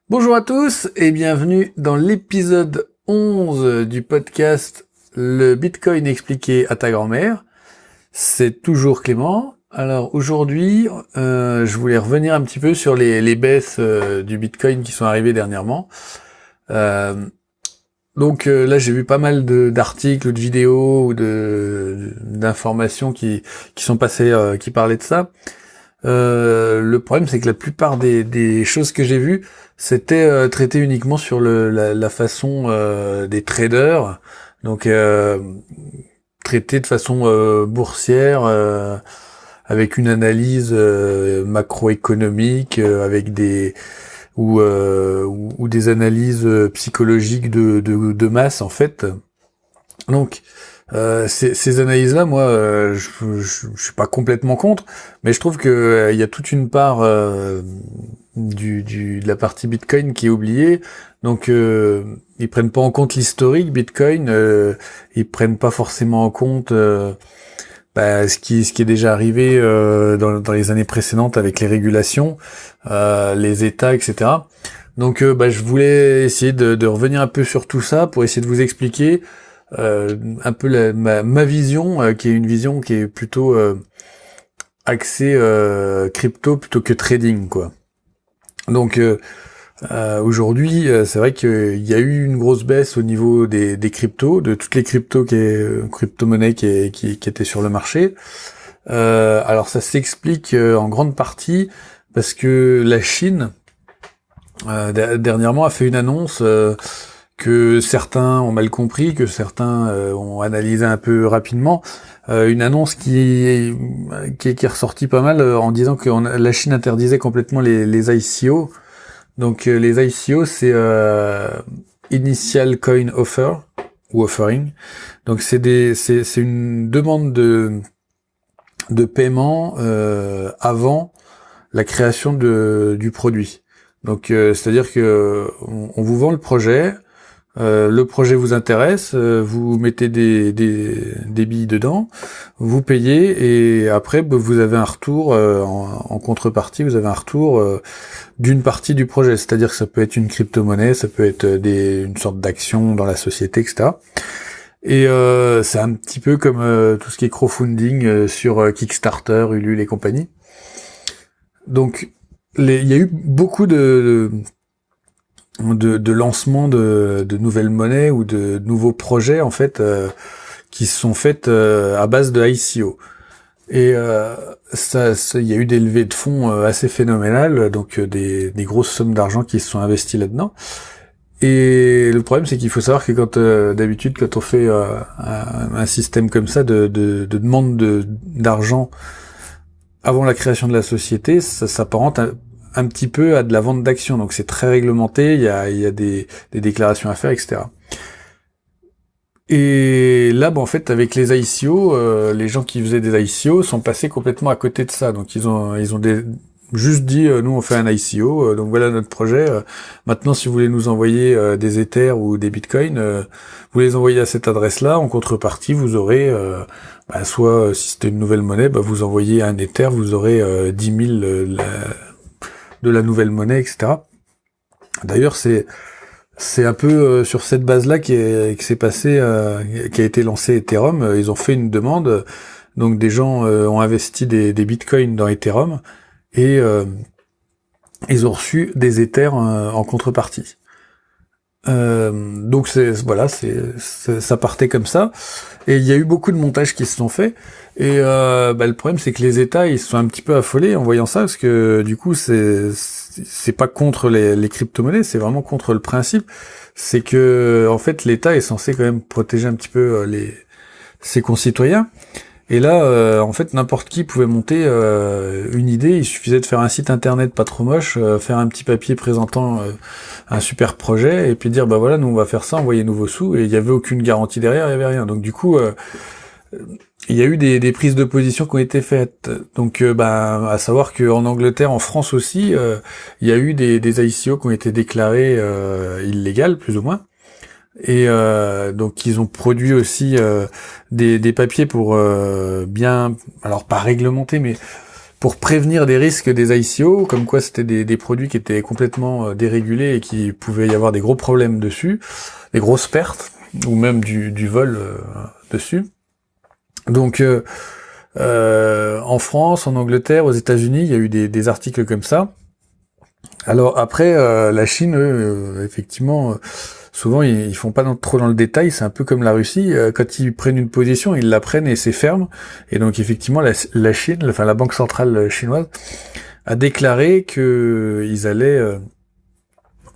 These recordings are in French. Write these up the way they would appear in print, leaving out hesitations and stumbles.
Bonjour à tous et bienvenue dans l'épisode 11 du podcast Le Bitcoin expliqué à ta grand-mère. C'est toujours Clément. Alors aujourd'hui, je voulais revenir un petit peu sur les baisses du Bitcoin qui sont arrivées dernièrement. Là, j'ai vu pas mal d'articles ou de vidéos ou d'informations qui sont passées, qui parlaient de ça. Le problème, c'est que la plupart des choses que j'ai vues, c'était traité uniquement sur la façon des traders, donc traité de façon boursière, avec une analyse macroéconomique, avec ou des analyses psychologiques de masse en fait. Donc ces analyses-là, moi, je suis pas complètement contre, mais je trouve que il y a toute une part de la partie Bitcoin qui est oubliée. Donc ils prennent pas en compte l'historique Bitcoin, ils prennent pas forcément en compte ce qui est déjà arrivé dans les années précédentes avec les régulations, les États, etc. Donc je voulais essayer de revenir un peu sur tout ça pour essayer de vous expliquer un peu ma vision, qui est une vision qui est plutôt axée crypto plutôt que trading, quoi. Donc aujourd'hui, c'est vrai qu'il y a eu une grosse baisse au niveau des cryptos, de toutes les crypto-monnaies qui étaient sur le marché. Alors ça s'explique en grande partie parce que la Chine dernièrement a fait une annonce que certains ont mal compris, que certains ont analysé un peu rapidement, une annonce qui est ressortie pas mal en disant que la Chine interdisait complètement les ICO. Donc les ICO, c'est Initial Coin Offer ou Offering. Donc c'est une demande de paiement avant la création du produit. Donc c'est-à-dire que on vous vend le projet vous intéresse, vous mettez des billes dedans, vous payez et après vous avez un retour en contrepartie, vous avez un retour d'une partie du projet, c'est-à-dire que ça peut être une crypto-monnaie, ça peut être une sorte d'action dans la société, etc. Et c'est un petit peu comme tout ce qui est crowdfunding sur Kickstarter, Ulule et compagnie. Donc il y a eu beaucoup de lancement de nouvelles monnaies ou de nouveaux projets en fait qui se sont faits à base de ICO. Et il y a eu des levées de fonds assez phénoménales, donc des grosses sommes d'argent qui se sont investies là-dedans. Et le problème, c'est qu'il faut savoir que quand d'habitude, quand on fait un système comme ça de demande d'argent avant la création de la société, ça s'apparente un petit peu à de la vente d'actions, donc c'est très réglementé, il y a des déclarations à faire, etc. Et là, en fait, avec les ICO, les gens qui faisaient des ICO sont passés complètement à côté de ça, donc ils ont juste dit, nous on fait un ICO, donc voilà notre projet, maintenant si vous voulez nous envoyer des Ethers ou des Bitcoins, vous les envoyez à cette adresse-là, en contrepartie vous aurez, soit si c'était une nouvelle monnaie, vous envoyez un Ether, vous aurez 10 000 de la nouvelle monnaie, etc. D'ailleurs, c'est un peu sur cette base-là que s'est passé, qui a été lancé Ethereum. Ils ont fait une demande, donc des gens ont investi des bitcoins dans Ethereum et ils ont reçu des Ethers en contrepartie. Donc ça partait comme ça, et il y a eu beaucoup de montages qui se sont faits. Et le problème, c'est que les États, ils se sont un petit peu affolés en voyant ça, parce que du coup, c'est pas contre les crypto-monnaies, c'est vraiment contre le principe. C'est que en fait, l'État est censé quand même protéger un petit peu ses concitoyens. Et là, en fait, n'importe qui pouvait monter une idée. Il suffisait de faire un site internet pas trop moche, faire un petit papier présentant un super projet, et puis dire voilà, nous on va faire ça, envoyer nouveaux sous. Et il y avait aucune garantie derrière, il y avait rien. Donc du coup, il y a eu des prises de position qui ont été faites. Donc, à savoir qu'en Angleterre, en France aussi, il y a eu des ICO qui ont été déclarés illégales, plus ou moins. Et donc ils ont produit aussi des papiers pour bien, alors pas réglementer, mais pour prévenir des risques des ICO, comme quoi c'était des produits qui étaient complètement dérégulés et qui pouvaient y avoir des gros problèmes dessus, des grosses pertes, ou même du vol dessus. Donc en France, en Angleterre, aux États-Unis, il y a eu des articles comme ça. Alors après, la Chine, effectivement, souvent ils font pas trop dans le détail. C'est un peu comme la Russie. Quand ils prennent une position, ils la prennent et c'est ferme. Et donc effectivement, la Chine, enfin la Banque centrale chinoise, a déclaré que ils allaient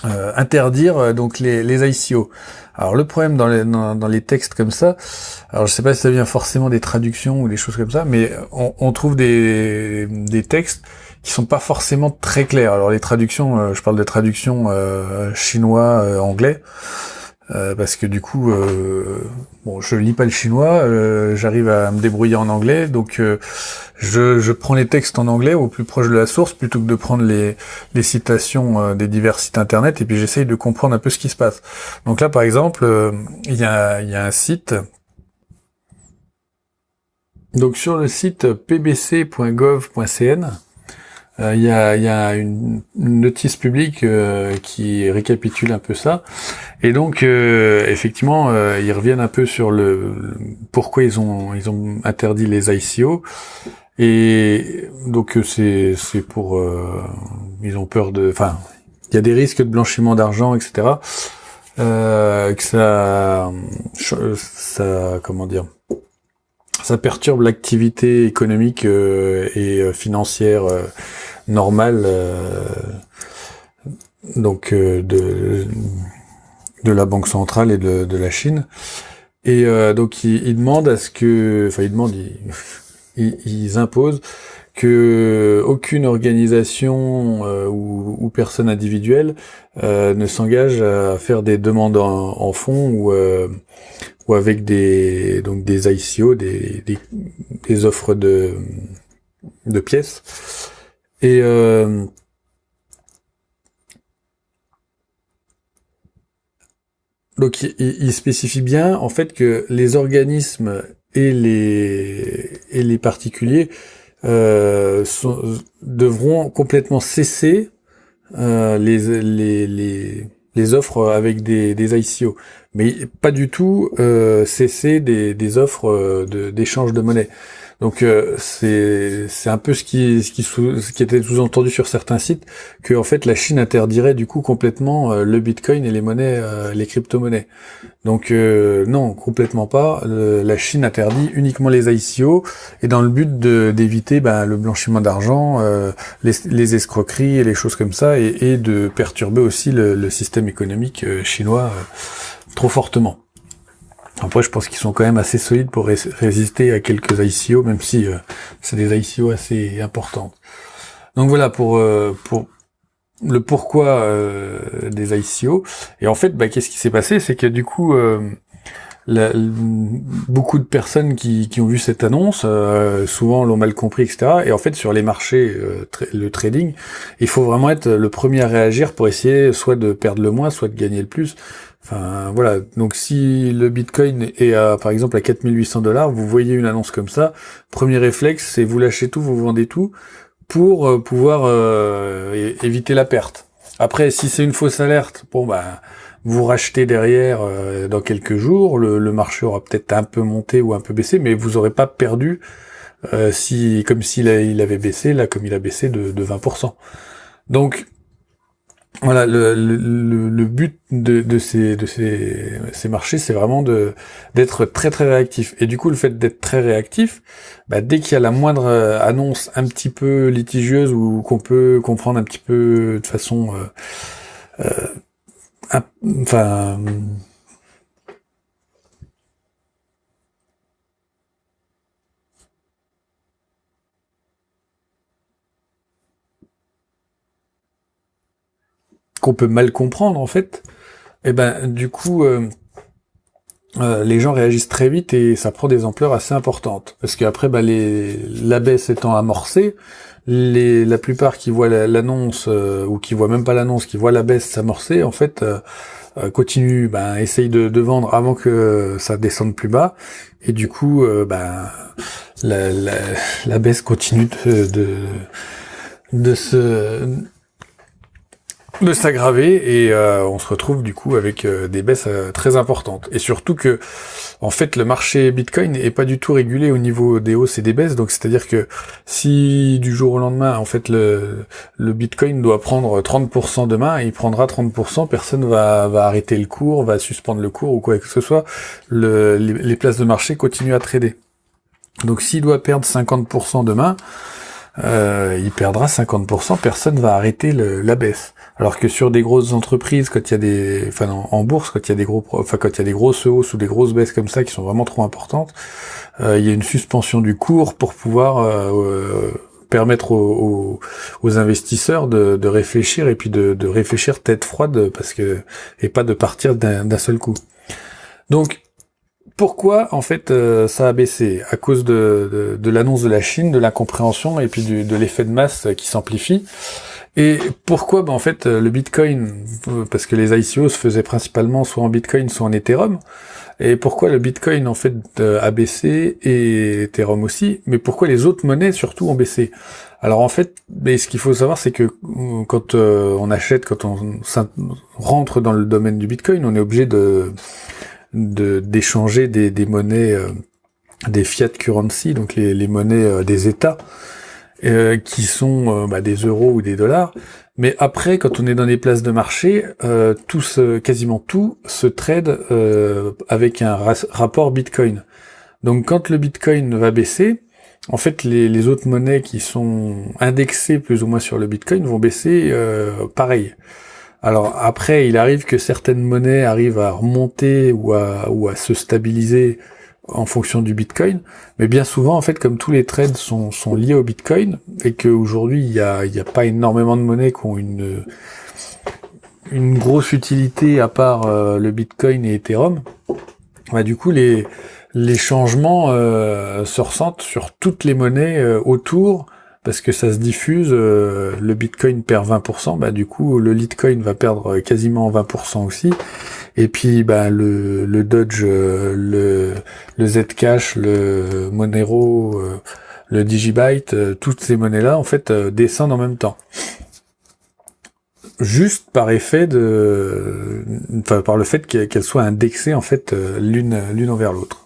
interdire donc les ICO. Alors le problème dans les textes comme ça, alors je sais pas si ça vient forcément des traductions ou des choses comme ça, mais on trouve des textes qui sont pas forcément très clairs. Alors les traductions, je parle de traductions chinois, anglais, parce que du coup, bon, je lis pas le chinois, j'arrive à me débrouiller en anglais, donc je prends les textes en anglais au plus proche de la source plutôt que de prendre les citations des divers sites internet, et puis j'essaye de comprendre un peu ce qui se passe. Donc là, par exemple, il y a un site. Donc sur le site pbc.gov.cn, il y a une notice publique qui récapitule un peu ça, et donc effectivement ils reviennent un peu sur pourquoi ils ont interdit les ICO, et donc c'est pour ils ont peur enfin il y a des risques de blanchiment d'argent, etc. Que ça comment dire, ça perturbe l'activité économique et financière normale donc de la Banque centrale et de la Chine. Et donc ils demandent à ce que, enfin ils imposent que aucune organisation ou personne individuelle ne s'engage à faire des demandes en fonds ou avec des ICO, des offres de pièces. Et donc il spécifie bien en fait que les organismes et les particuliers devront complètement cesser les offres avec des ICO, mais pas du tout cesser des offres d'échange de monnaie. Donc c'est un peu ce qui était sous-entendu sur certains sites, que en fait la Chine interdirait du coup complètement le Bitcoin et les monnaies, les crypto-monnaies. Donc non, complètement pas. La Chine interdit uniquement les ICO, et dans le but d'éviter le blanchiment d'argent, les escroqueries et les choses comme ça, et de perturber aussi le système économique chinois trop fortement. Après, je pense qu'ils sont quand même assez solides pour résister à quelques ICO, même si c'est des ICO assez importantes. Donc voilà pour le pourquoi des ICO. Et en fait, qu'est-ce qui s'est passé, c'est que du coup, beaucoup de personnes qui ont vu cette annonce, souvent l'ont mal compris, etc. Et en fait, sur les marchés, le trading, il faut vraiment être le premier à réagir pour essayer soit de perdre le moins, soit de gagner le plus. Enfin, voilà. Donc, si le Bitcoin est par exemple, à 4800 $, vous voyez une annonce comme ça, premier réflexe, c'est vous lâchez tout, vous vendez tout, pour pouvoir éviter la perte. Après, si c'est une fausse alerte, vous rachetez derrière dans quelques jours, le marché aura peut-être un peu monté ou un peu baissé, mais vous aurez pas perdu comme s'il avait baissé, là, comme il a baissé de 20%. Donc voilà, le but de ces marchés, c'est vraiment d'être très très réactif. Et du coup, le fait d'être très réactif, dès qu'il y a la moindre annonce un petit peu litigieuse, ou qu'on peut comprendre un petit peu de façon qu'on peut mal comprendre en fait, et du coup les gens réagissent très vite et ça prend des ampleurs assez importantes, parce qu'après la baisse étant amorcée, la plupart qui voient l'annonce ou qui voient même pas l'annonce, qui voient la baisse s'amorcer, en fait continuent, essayent de vendre avant que ça descende plus bas, et du coup la baisse continue de s'aggraver et on se retrouve du coup avec des baisses très importantes. Et surtout que en fait le marché Bitcoin est pas du tout régulé au niveau des hausses et des baisses, donc c'est-à-dire que si du jour au lendemain en fait le Bitcoin doit prendre 30% demain, il prendra 30%, personne va arrêter le cours, va suspendre le cours ou quoi que ce soit, les places de marché continuent à trader. Donc s'il doit perdre 50% demain, il perdra 50%, personne va arrêter la baisse. Alors que sur des grosses entreprises, quand il y a en bourse, quand il y a quand il y a des grosses hausses ou des grosses baisses comme ça qui sont vraiment trop importantes, il y a une suspension du cours pour pouvoir permettre aux investisseurs de réfléchir et puis de réfléchir tête froide et pas de partir d'un seul coup. Donc pourquoi en fait ça a baissé? À cause de l'annonce de la Chine, de l'incompréhension et puis de l'effet de masse qui s'amplifie. Et pourquoi en fait le Bitcoin, parce que les ICO se faisaient principalement soit en Bitcoin soit en Ethereum, et pourquoi le Bitcoin en fait a baissé et Ethereum aussi, mais pourquoi les autres monnaies surtout ont baissé? Alors en fait, ce qu'il faut savoir c'est que quand on achète, quand on rentre dans le domaine du Bitcoin, on est obligé d'échanger des monnaies, des fiat currency, donc les monnaies des États, qui sont des euros ou des dollars. Mais après, quand on est dans les places de marché, quasiment tout se trade avec un rapport Bitcoin. Donc quand le Bitcoin va baisser, en fait les autres monnaies qui sont indexées plus ou moins sur le Bitcoin vont baisser pareil. Alors après, il arrive que certaines monnaies arrivent à remonter ou à se stabiliser en fonction du Bitcoin, mais bien souvent, en fait, comme tous les trades sont liés au Bitcoin, et qu'aujourd'hui, il y a pas énormément de monnaies qui ont une grosse utilité à part le Bitcoin et Ethereum, du coup, les changements se ressentent sur toutes les monnaies autour, parce que ça se diffuse, le Bitcoin perd 20%, du coup le Litecoin va perdre quasiment 20% aussi, et puis le Doge, le Zcash, le Monero, le Digibyte, toutes ces monnaies-là en fait descendent en même temps. Juste par effet par le fait qu'elles soient indexées en fait l'une envers l'autre.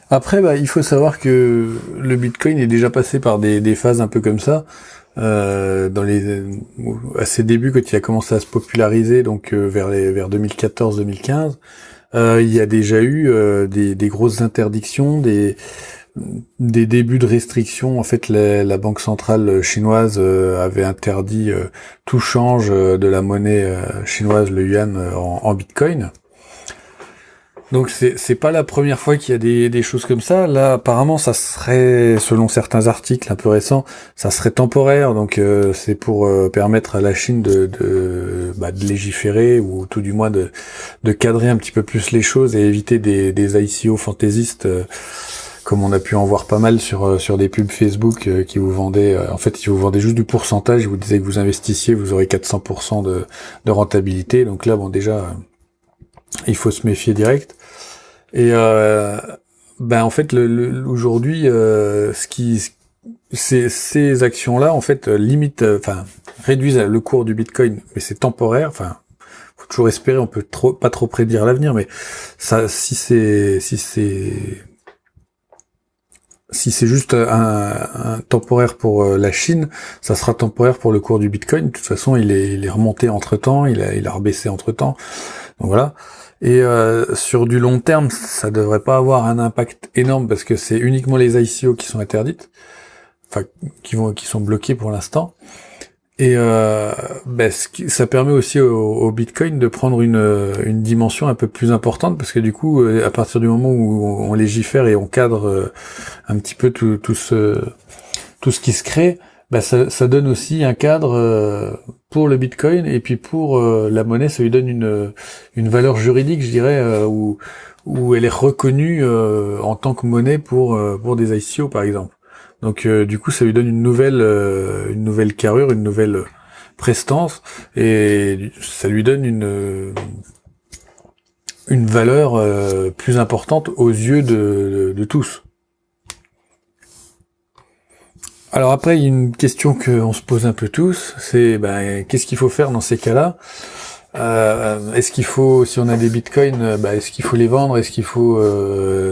Après, il faut savoir que le Bitcoin est déjà passé par des phases un peu comme ça, à ses débuts quand il a commencé à se populariser, donc vers 2014-2015, il y a déjà eu des grosses interdictions, des débuts de restrictions. En fait, la banque centrale chinoise avait interdit tout change de la monnaie chinoise, le yuan, en Bitcoin. Donc c'est pas la première fois qu'il y a des choses comme ça. Là, apparemment, ça serait, selon certains articles un peu récents, ça serait temporaire. Donc c'est pour permettre à la Chine de légiférer, ou tout du moins de cadrer un petit peu plus les choses et éviter des ICO fantaisistes, comme on a pu en voir pas mal sur des pubs Facebook qui vous vendaient, en fait, ils vous vendaient juste du pourcentage. Ils vous disaient que vous investissiez, vous aurez 400% de rentabilité. Donc là, déjà, il faut se méfier direct. Et en fait, aujourd'hui, ces actions-là, en fait, réduisent le cours du Bitcoin, mais c'est temporaire. Enfin, faut toujours espérer. On peut pas trop prédire l'avenir, mais ça, si c'est juste un temporaire pour la Chine, ça sera temporaire pour le cours du Bitcoin. De toute façon, il est remonté entre-temps, il a rebaissé entre-temps. Donc voilà. Et sur du long terme, ça devrait pas avoir un impact énorme, parce que c'est uniquement les ICO qui sont interdites, qui sont bloquées pour l'instant. Et ça permet aussi au Bitcoin de prendre une dimension un peu plus importante, parce que du coup, à partir du moment où on légifère et on cadre un petit peu tout ce qui se crée, ça donne aussi un cadre pour le Bitcoin, et puis pour la monnaie, ça lui donne une valeur juridique, je dirais, où elle est reconnue en tant que monnaie pour des ICO par exemple. Donc du coup, ça lui donne une nouvelle carrure, une nouvelle prestance, et ça lui donne une valeur plus importante aux yeux de tous. Alors après, il y a une question qu'on se pose un peu tous, c'est qu'est-ce qu'il faut faire dans ces cas-là? Est-ce qu'il faut, si on a des bitcoins, est-ce qu'il faut les vendre? Est-ce qu'il faut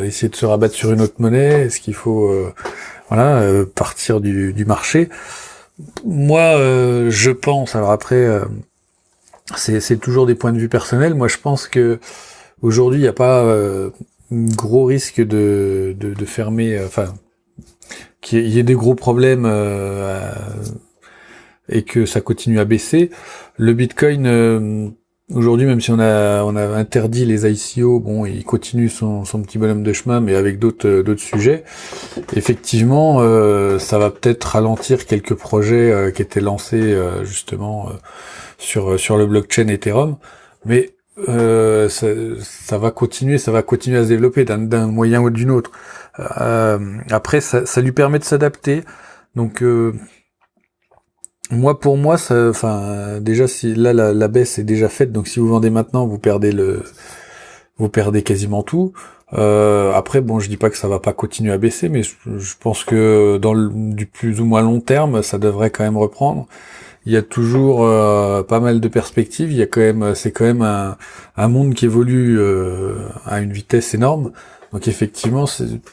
essayer de se rabattre sur une autre monnaie? Est-ce qu'il faut partir du marché? Moi, je pense, alors après, c'est toujours des points de vue personnels. Moi, je pense que aujourd'hui, il n'y a pas gros risque de fermer, qu'il y ait des gros problèmes et que ça continue à baisser. Le Bitcoin, aujourd'hui, même si on a interdit les ICO, bon, il continue son petit bonhomme de chemin, mais avec d'autres sujets. Effectivement, ça va peut-être ralentir quelques projets qui étaient lancés justement sur le blockchain Ethereum, mais ça va continuer à se développer d'un moyen ou d'une autre. Après, ça lui permet de s'adapter. Donc pour moi, déjà si là la baisse est déjà faite, donc si vous vendez maintenant, vous perdez quasiment tout. Après, bon, je dis pas que ça va pas continuer à baisser, mais je pense que du plus ou moins long terme, ça devrait quand même reprendre. Il y a toujours pas mal de perspectives. C'est quand même un monde qui évolue à une vitesse énorme. Donc effectivement,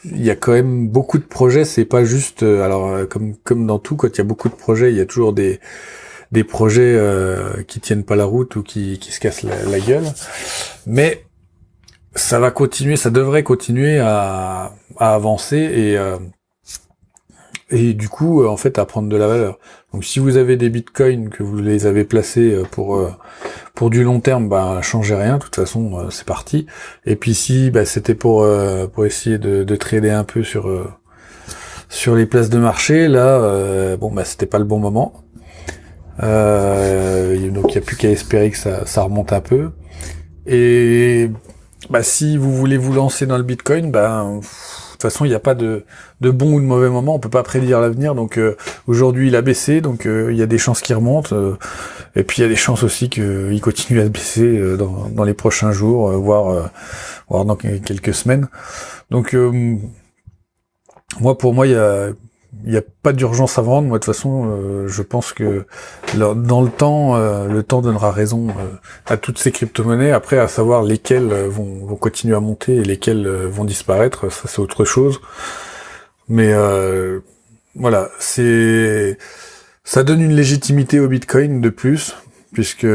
il y a quand même beaucoup de projets. C'est pas juste, comme dans tout, quand il y a beaucoup de projets, il y a toujours des projets qui tiennent pas la route ou qui se cassent la gueule. Mais ça va continuer, ça devrait continuer à avancer et du coup, en fait, à prendre de la valeur. Donc, si vous avez des bitcoins, que vous les avez placés pour du long terme, changez rien. De toute façon, c'est parti. Et puis si, c'était pour essayer de trader un peu sur les places de marché, là, c'était pas le bon moment. Donc, il n'y a plus qu'à espérer que ça remonte un peu. Et si vous voulez vous lancer dans le bitcoin, de toute façon, il n'y a pas de bon ou de mauvais moment, on peut pas prédire l'avenir, donc aujourd'hui il a baissé, donc il y a des chances qu'il remonte, et puis il y a des chances aussi qu'il continue à se baisser dans les prochains jours, voire dans quelques semaines. Donc pour moi, il y a pas d'urgence à vendre. Moi, de toute façon, je pense que dans le temps donnera raison à toutes ces crypto-monnaies. Après, à savoir lesquelles vont continuer à monter et lesquelles vont disparaître, ça c'est autre chose. Mais voilà, ça donne une légitimité au Bitcoin de plus, puisque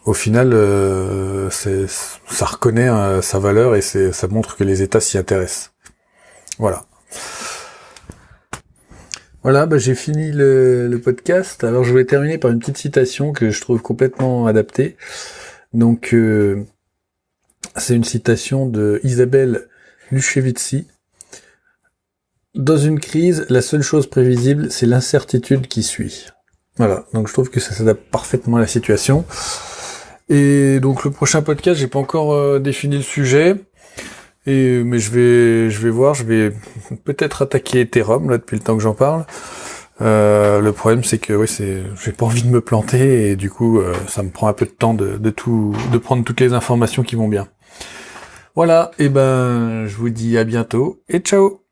au final, ça reconnaît sa valeur et ça montre que les États s'y intéressent. Voilà. Voilà, j'ai fini le podcast. Alors je voulais terminer par une petite citation que je trouve complètement adaptée. Donc c'est une citation de Isabelle Luchevitzi. Dans une crise, la seule chose prévisible, c'est l'incertitude qui suit. Voilà, donc je trouve que ça s'adapte parfaitement à la situation. Et donc le prochain podcast, j'ai pas encore défini le sujet. Mais je vais voir, je vais peut-être attaquer Ethereum là depuis le temps que j'en parle. Le problème c'est que j'ai pas envie de me planter et du coup ça me prend un peu de temps de prendre toutes les informations qui vont bien. Voilà, et je vous dis à bientôt et ciao.